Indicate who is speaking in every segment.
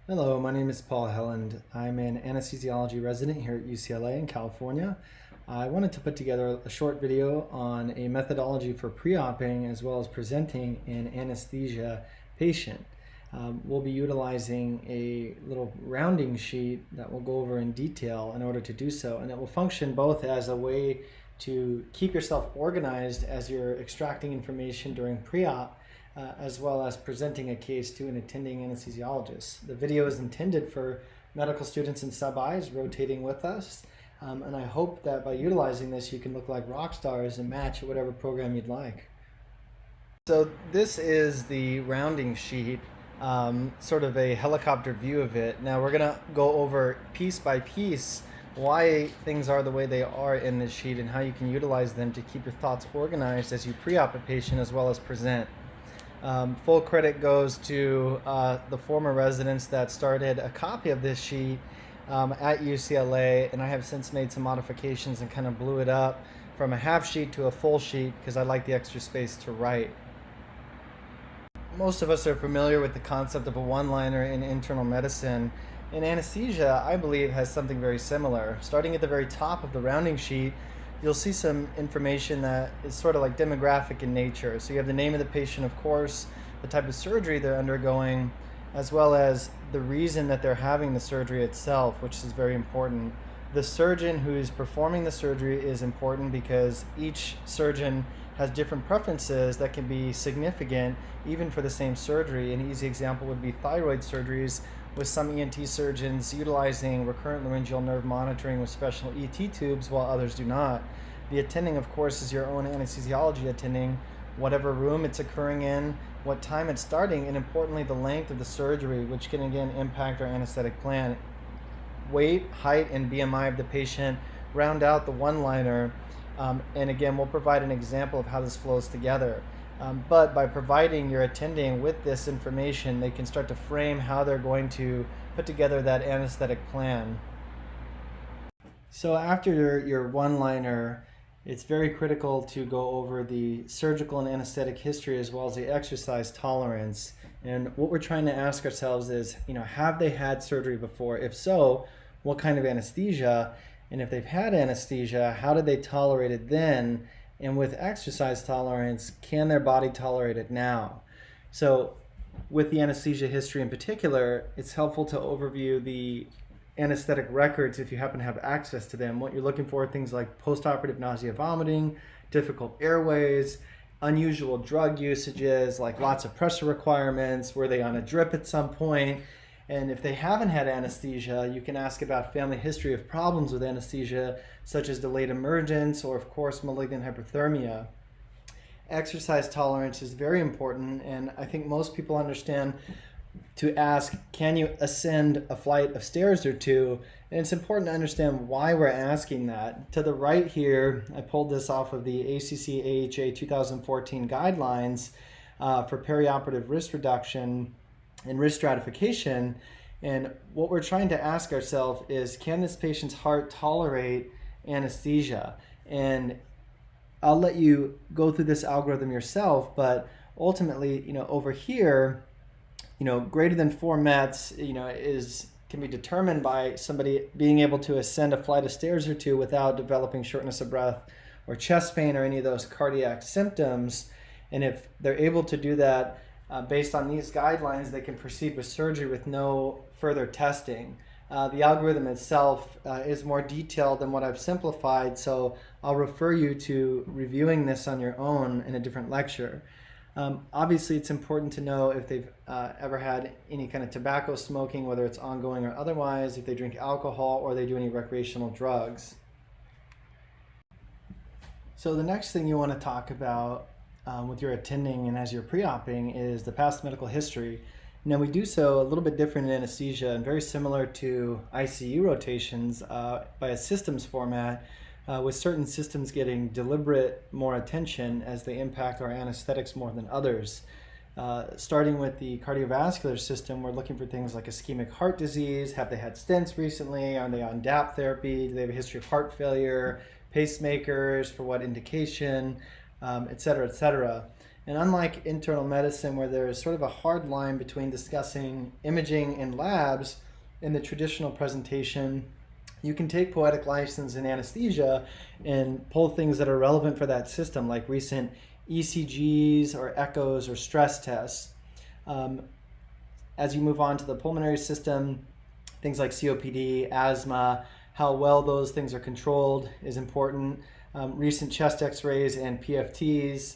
Speaker 1: Hello, my name is Paul Helland. I'm an anesthesiology resident here at UCLA in California. I wanted to put together a short video on a methodology for pre-oping as well as presenting an anesthesia patient. We'll be utilizing a little rounding sheet that we'll go over in detail in order to do so, and it will function both as a way to keep yourself organized as you're extracting information during pre-op, as well as presenting a case to an attending anesthesiologist. The video is intended for medical students and sub-Is rotating with us, and I hope that by utilizing this you can look like rock stars and match whatever program you'd like. So this is the rounding sheet, sort of a helicopter view of it. Now we're gonna go over piece by piece why things are the way they are in this sheet and how you can utilize them to keep your thoughts organized as you pre-op a patient as well as present. Full credit goes to the former residents that started a copy of this sheet at UCLA, and I have since made some modifications and kind of blew it up from a half sheet to a full sheet because I like the extra space to write. Most of us are familiar with the concept of a one-liner in internal medicine, and anesthesia, I believe, has something very similar. Starting at the very top of the rounding sheet, you'll see some information that is sort of like demographic in nature. So you have the name of the patient, of course, the type of surgery they're undergoing, as well as the reason that they're having the surgery itself, which is very important. The surgeon who's performing the surgery is important because each surgeon has different preferences that can be significant even for the same surgery. An easy example would be thyroid surgeries, with some ENT surgeons utilizing recurrent laryngeal nerve monitoring with special ET tubes while others do not. The attending, of course, is your own anesthesiology attending, whatever room it's occurring in, what time it's starting, and importantly, the length of the surgery, which can again impact our anesthetic plan. Weight, height, and BMI of the patient round out the one-liner, and again, we'll provide an example of how this flows together. But by providing your attending with this information, they can start to frame how they're going to put together that anesthetic plan. So after your one-liner, it's very critical to go over the surgical and anesthetic history as well as the exercise tolerance. And what we're trying to ask ourselves is, have they had surgery before? If so, what kind of anesthesia? And if they've had anesthesia, how did they tolerate it then? And with exercise tolerance, can their body tolerate it now? So with the anesthesia history in particular, it's helpful to overview the anesthetic records if you happen to have access to them. What you're looking for are things like postoperative nausea, vomiting, difficult airways, unusual drug usages, like lots of pressure requirements, were they on a drip at some point? And if they haven't had anesthesia, you can ask about family history of problems with anesthesia, such as delayed emergence or, of course, malignant hyperthermia. Exercise tolerance is very important, and I think most people understand to ask, can you ascend a flight of stairs or two? And it's important to understand why we're asking that. To the right here, I pulled this off of the ACC/AHA 2014 guidelines for perioperative risk reduction and risk stratification. And what we're trying to ask ourselves is, can this patient's heart tolerate anesthesia? And I'll let you go through this algorithm yourself, but ultimately, over here, greater than 4 METs, can be determined by somebody being able to ascend a flight of stairs or two without developing shortness of breath or chest pain or any of those cardiac symptoms. And if they're able to do that, based on these guidelines, they can proceed with surgery with no further testing. The algorithm itself is more detailed than what I've simplified, so I'll refer you to reviewing this on your own in a different lecture. Obviously, it's important to know if they've ever had any kind of tobacco smoking, whether it's ongoing or otherwise, if they drink alcohol or they do any recreational drugs. So the next thing you want to talk about with your attending and as you're pre-oping is the past medical history. Now we do so a little bit different in anesthesia and very similar to ICU rotations by a systems format, with certain systems getting deliberate more attention as they impact our anesthetics more than others. Starting with the cardiovascular system, we're looking for things like ischemic heart disease. Have they had stents recently? Are they on DAP therapy? Do they have a history of heart failure? Pacemakers, for what indication? Et cetera, et cetera. And unlike internal medicine, where there is sort of a hard line between discussing imaging and labs in the traditional presentation, you can take poetic license in anesthesia and pull things that are relevant for that system, like recent ECGs or echoes or stress tests. As you move on to the pulmonary system, things like COPD, asthma, how well those things are controlled is important. Recent chest x-rays and PFTs.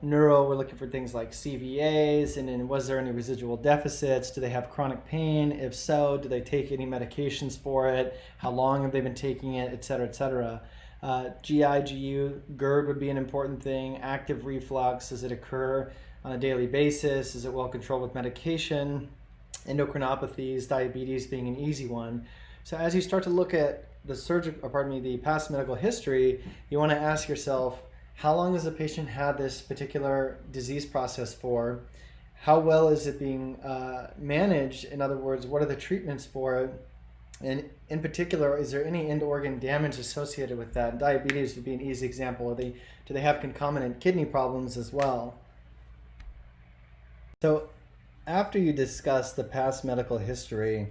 Speaker 1: Neuro, we're looking for things like CVAs, and then was there any residual deficits? Do they have chronic pain? If so, do they take any medications for it? How long have they been taking it, et cetera, et cetera. GI, GU, GERD would be an important thing. Active reflux, does it occur on a daily basis? Is it well controlled with medication? Endocrinopathies, diabetes being an easy one. So as you start to look at the past medical history, you want to ask yourself, how long has the patient had this particular disease process for? How well is it being managed? In other words, what are the treatments for it? And in particular, is there any end organ damage associated with that? Diabetes would be an easy example. Do they have concomitant kidney problems as well? So after you discuss the past medical history,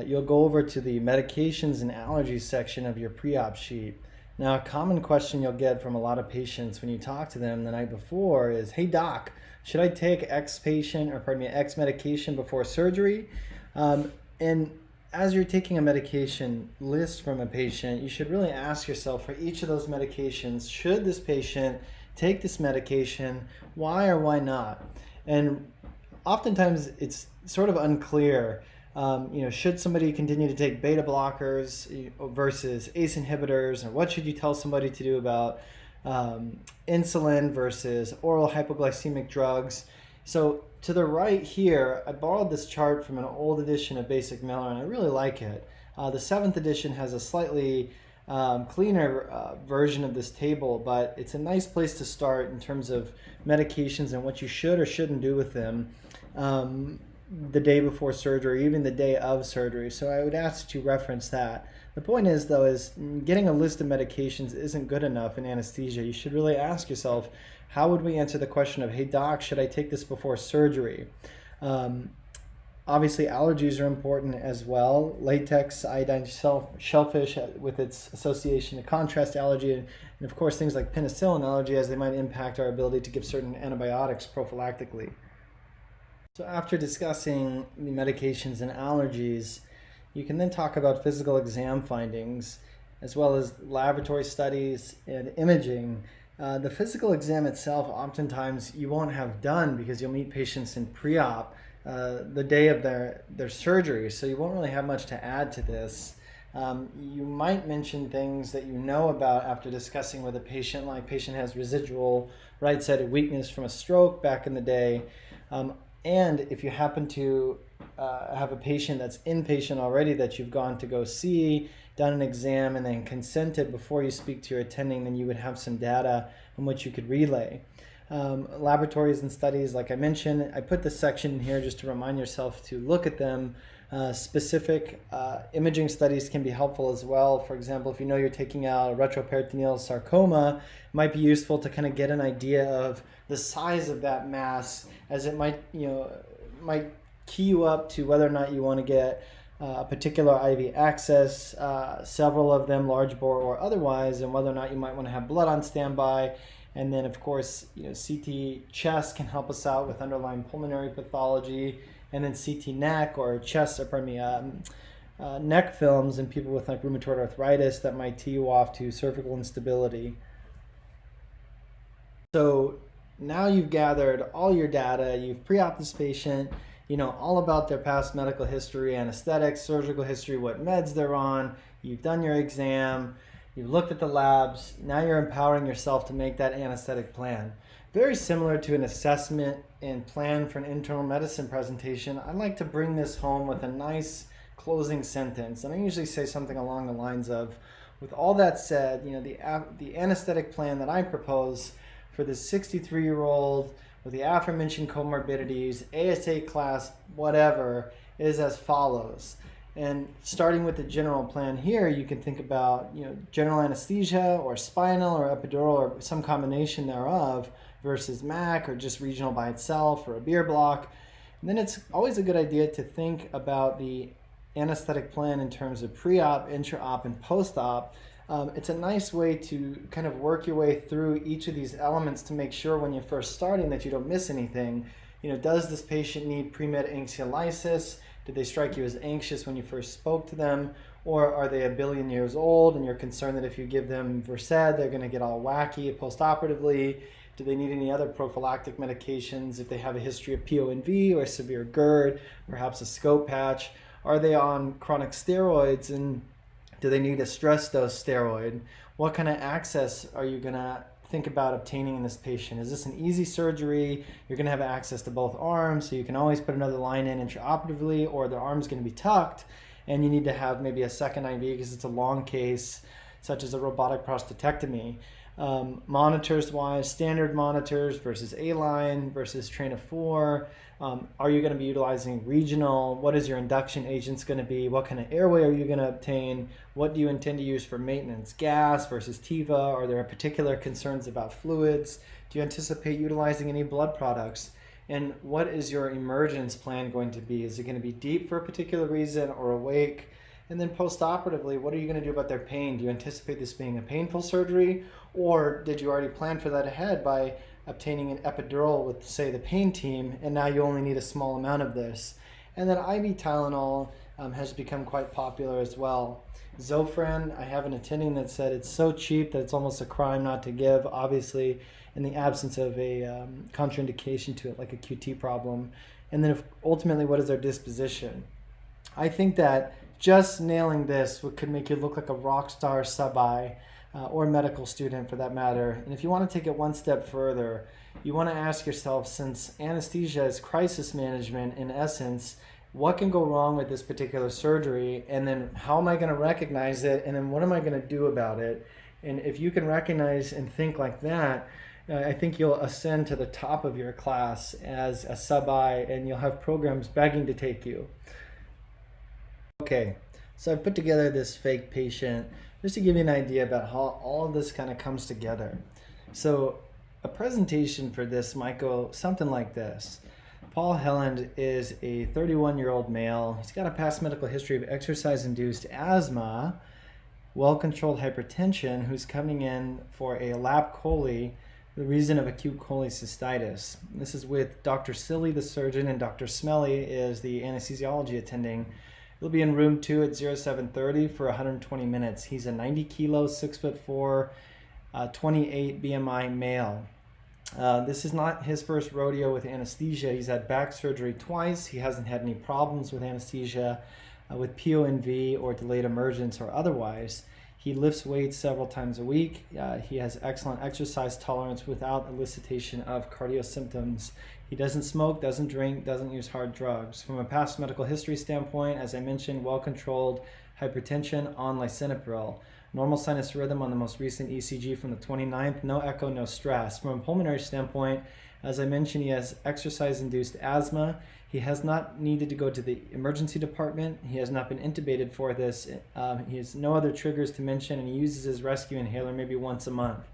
Speaker 1: you'll go over to the medications and allergies section of your pre-op sheet. Now, a common question you'll get from a lot of patients when you talk to them the night before is, hey doc, should I take X medication before surgery? And as you're taking a medication list from a patient, you should really ask yourself for each of those medications, should this patient take this medication? Why or why not? And oftentimes it's sort of unclear. Should somebody continue to take beta blockers versus ACE inhibitors, or what should you tell somebody to do about insulin versus oral hypoglycemic drugs? So to the right here, I borrowed this chart from an old edition of Basic Miller, and I really like it. The 7th edition has a slightly cleaner version of this table, but it's a nice place to start in terms of medications and what you should or shouldn't do with them the day before surgery, even the day of surgery. So I would ask that you reference that. The point is, though, is getting a list of medications isn't good enough in anesthesia. You should really ask yourself, how would we answer the question of, hey doc, should I take this before surgery? Obviously, allergies are important as well. Latex, iodine, shellfish with its association to contrast allergy, and of course things like penicillin allergy, as they might impact our ability to give certain antibiotics prophylactically. So after discussing the medications and allergies, you can then talk about physical exam findings, as well as laboratory studies and imaging. The physical exam itself, oftentimes you won't have done because you'll meet patients in pre-op the day of their surgery, so you won't really have much to add to this. You might mention things that you know about after discussing with a patient, like patient has residual right-sided weakness from a stroke back in the day. And if you happen to have a patient that's inpatient already that you've gone to go see, done an exam, and then consented before you speak to your attending, then you would have some data on which you could relay. Laboratories and studies, like I mentioned, I put this section in here just to remind yourself to look at them. Specific imaging studies can be helpful as well. For example, if you know you're taking out a retroperitoneal sarcoma, it might be useful to kind of get an idea of the size of that mass, as it might key you up to whether or not you want to get a particular IV access, several of them, large bore or otherwise, and whether or not you might want to have blood on standby. And then, of course, CT chest can help us out with underlying pulmonary pathology, and then CT neck or neck films in people with like rheumatoid arthritis that might tee you off to cervical instability. So now you've gathered all your data, you've pre-op this patient, you know all about their past medical history, anesthetics, surgical history, what meds they're on, you've done your exam, you've looked at the labs, now you're empowering yourself to make that anesthetic plan. Very similar to an assessment and plan for an internal medicine presentation, I like to bring this home with a nice closing sentence. And I usually say something along the lines of, with all that said, the anesthetic plan that I propose for this 63-year-old with the aforementioned comorbidities, ASA class, whatever, is as follows. And starting with the general plan here, you can think about general anesthesia or spinal or epidural or some combination thereof versus MAC or just regional by itself or a beer block. And then it's always a good idea to think about the anesthetic plan in terms of pre-op, intra-op, and post-op. It's a nice way to kind of work your way through each of these elements to make sure when you're first starting that you don't miss anything. Does this patient need pre-med anxiolysis? Did they strike you as anxious when you first spoke to them? Or are they a billion years old and you're concerned that if you give them Versed, they're going to get all wacky post-operatively? Do they need any other prophylactic medications if they have a history of PONV or severe GERD, perhaps a scope patch? Are they on chronic steroids, and do they need a stress dose steroid? What kind of access are you going to think about obtaining in this patient? Is this an easy surgery? You're going to have access to both arms, so you can always put another line in intraoperatively, or the arm's going to be tucked, and you need to have maybe a second IV because it's a long case, such as a robotic prostatectomy. Monitors wise, standard monitors versus A-line versus train of 4. Are you going to be utilizing regional? What is your induction agents going to be? What kind of airway are you going to obtain? What do you intend to use for maintenance? Gas versus TIVA? Are there particular concerns about fluids? Do you anticipate utilizing any blood products? And what is your emergence plan going to be? Is it going to be deep for a particular reason or awake? And then post-operatively, what are you going to do about their pain? Do you anticipate this being a painful surgery? Or did you already plan for that ahead by obtaining an epidural with, say, the pain team, and now you only need a small amount of this? And then IV Tylenol has become quite popular as well. Zofran, I have an attending that said it's so cheap that it's almost a crime not to give, obviously in the absence of a contraindication to it, like a QT problem. And then ultimately, what is their disposition? I think that just nailing this could make you look like a rock star sub-I or medical student for that matter. And if you want to take it one step further, you want to ask yourself, since anesthesia is crisis management in essence, what can go wrong with this particular surgery? And then how am I going to recognize it? And then what am I going to do about it? And if you can recognize and think like that, I think you'll ascend to the top of your class as a sub-I, and you'll have programs begging to take you. Okay, so I put together this fake patient just to give you an idea about how all of this kind of comes together. So a presentation for this might go something like this. Paul Helland is a 31-year-old male. He's got a past medical history of exercise-induced asthma, well-controlled hypertension, who's coming in for a lap chole, the reason of acute cholecystitis. This is with Dr. Silly, the surgeon, and Dr. Smelly is the anesthesiology attending. He'll be in room 2 at 0730 for 120 minutes. He's a 90 kilo, 6'4", 28 BMI male. This is not his first rodeo with anesthesia. He's had back surgery twice. He hasn't had any problems with anesthesia, with PONV or delayed emergence or otherwise. He lifts weights several times a week. He has excellent exercise tolerance without elicitation of cardio symptoms. He doesn't smoke, doesn't drink, doesn't use hard drugs. From a past medical history standpoint, as I mentioned, well-controlled hypertension on lisinopril. Normal sinus rhythm on the most recent ECG from the 29th, no echo, no stress. From a pulmonary standpoint, as I mentioned, he has exercise-induced asthma. He has not needed to go to the emergency department. He has not been intubated for this. He has no other triggers to mention, and he uses his rescue inhaler maybe once a month.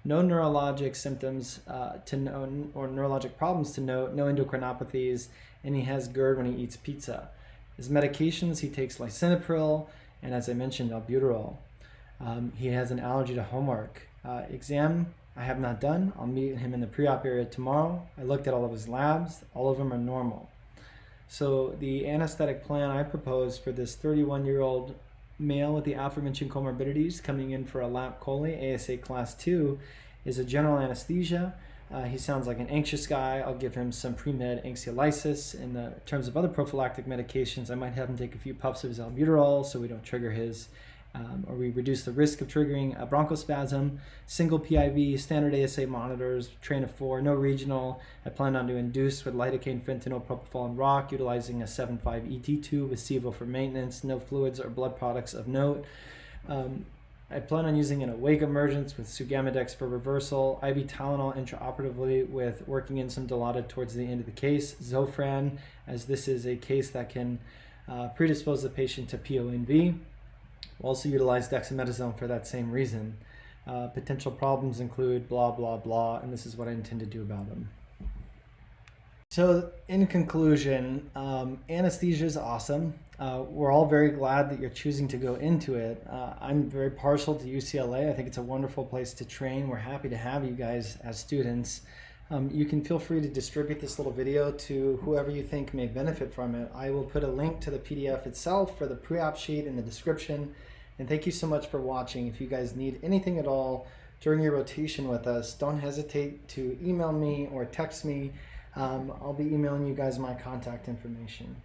Speaker 1: No neurologic symptoms to know, or neurologic problems to note, no endocrinopathies, and he has GERD when he eats pizza. His medications, he takes lisinopril, and as I mentioned, albuterol. He has an allergy to homework. Exam, I have not done. I'll meet him in the pre-op area tomorrow. I looked at all of his labs. All of them are normal. So the anesthetic plan I propose for this 31-year-old male with the aforementioned comorbidities coming in for a lap chole, ASA class 2, is a general anesthesia. He sounds like an anxious guy. I'll give him some pre-med anxiolysis. In the terms of other prophylactic medications, I might have him take a few puffs of his albuterol so we don't trigger his or we reduce the risk of triggering a bronchospasm. Single PIV, standard ASA monitors, train of 4, no regional. I plan on to induce with lidocaine, fentanyl, propofol, and rock, utilizing a 7.5 ET tube with SIVO for maintenance, no fluids or blood products of note. I plan on using an awake emergence with Sugamidex for reversal, IV Tylenol intraoperatively with working in some Dilaudid towards the end of the case, Zofran, as this is a case that can predispose the patient to PONV. We'll also utilize dexamethasone for that same reason. Potential problems include blah, blah, blah, and this is what I intend to do about them. So in conclusion, anesthesia is awesome. We're all very glad that you're choosing to go into it. I'm very partial to UCLA. I think it's a wonderful place to train. We're happy to have you guys as students. You can feel free to distribute this little video to whoever you think may benefit from it. I will put a link to the PDF itself for the pre-op sheet in the description. And thank you so much for watching. If you guys need anything at all during your rotation with us, don't hesitate to email me or text me. I'll be emailing you guys my contact information.